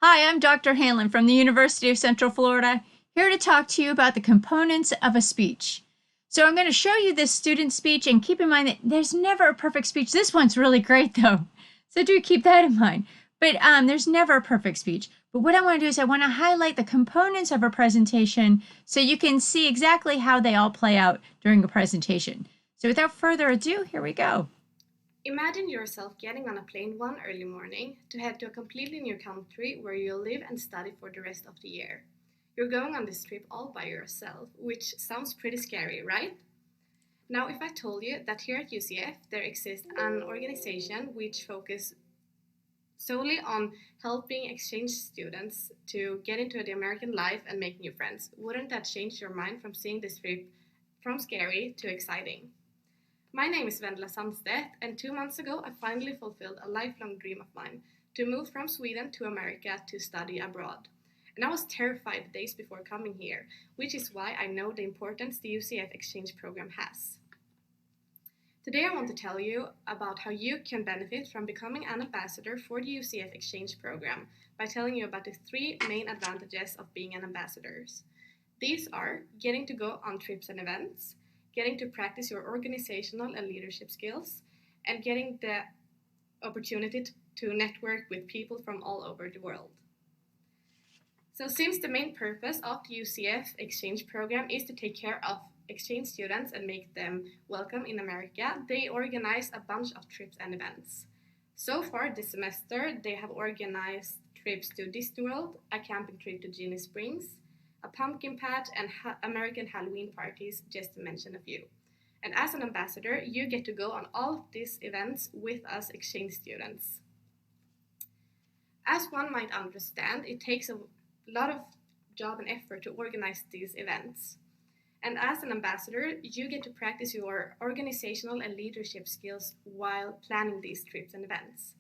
Hi, I'm Dr. Hanlon from the University of Central Florida, here to talk to you about the components of a speech. So I'm going to show you this student speech, and keep in mind that there's never a perfect speech. This one's really great, though, so do keep that in mind. But there's never a perfect speech. But what I want to do is I want to highlight the components of a presentation so you can see exactly how they all play out during a presentation. So without further ado, here we go. Imagine yourself getting on a plane one early morning to head to a completely new country where you'll live and study for the rest of the year. You're going on this trip all by yourself, which sounds pretty scary, right? Now, if I told you that here at UCF there exists an organization which focuses solely on helping exchange students to get into the American life and make new friends, wouldn't that change your mind from seeing this trip from scary to exciting? My name is Vendela Sandstedt, and 2 months ago I finally fulfilled a lifelong dream of mine to move from Sweden to America to study abroad. And I was terrified the days before coming here, which is why I know the importance the UCF exchange program has. Today I want to tell you about how you can benefit from becoming an ambassador for the UCF exchange program by telling you about the 3 main advantages of being an ambassador. These are getting to go on trips and events, getting to practice your organizational and leadership skills, and getting the opportunity to network with people from all over the world. So since the main purpose of the UCF exchange program is to take care of exchange students and make them welcome in America, they organize a bunch of trips and events. So far this semester, they have organized trips to Disney World, a camping trip to Ginny Springs, a pumpkin patch, and American Halloween parties, just to mention a few. And as an ambassador, you get to go on all of these events with us exchange students. As one might understand, it takes a lot of job and effort to organize these events. And as an ambassador, you get to practice your organizational and leadership skills while planning these trips and events.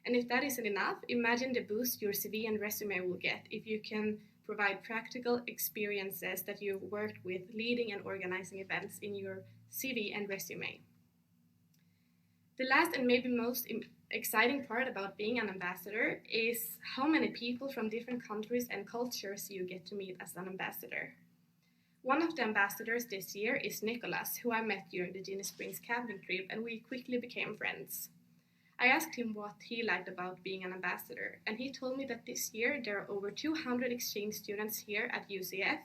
And if that isn't enough, imagine the boost your CV and resume will get if you can provide practical experiences that you've worked with leading and organizing events in your CV and resume. The last and maybe most exciting part about being an ambassador is how many people from different countries and cultures you get to meet as an ambassador. One of the ambassadors this year is Nicholas, who I met during the Ginny Springs camping trip, and we quickly became friends. I asked him what he liked about being an ambassador, and he told me that this year there are over 200 exchange students here at UCF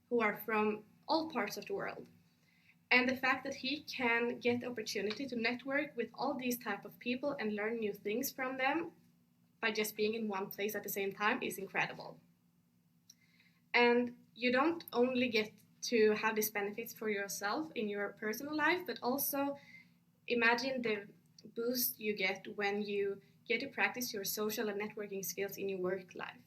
who are from all parts of the world. And the fact that he can get the opportunity to network with all these type of people and learn new things from them by just being in one place at the same time is incredible. And you don't only get to have these benefits for yourself in your personal life, but also imagine the boost you get when you get to practice your social and networking skills in your work life.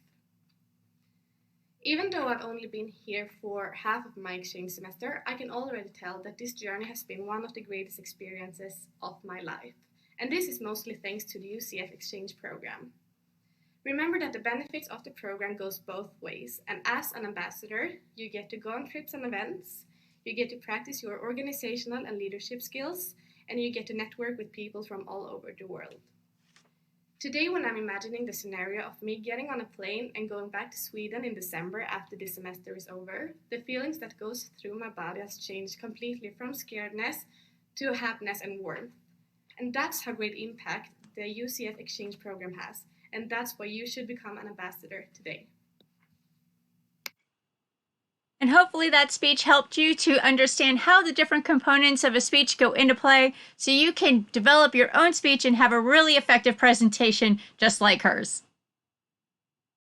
Even though I've only been here for half of my exchange semester, I can already tell that this journey has been one of the greatest experiences of my life. And this is mostly thanks to the UCF exchange program. Remember that the benefits of the program goes both ways, and as an ambassador, you get to go on trips and events, you get to practice your organizational and leadership skills, and you get to network with people from all over the world. Today, when I'm imagining the scenario of me getting on a plane and going back to Sweden in December after this semester is over, the feelings that goes through my body has changed completely from scaredness to happiness and warmth. And that's how great impact the UCF exchange program has, and that's why you should become an ambassador today. And hopefully that speech helped you to understand how the different components of a speech go into play so you can develop your own speech and have a really effective presentation just like hers.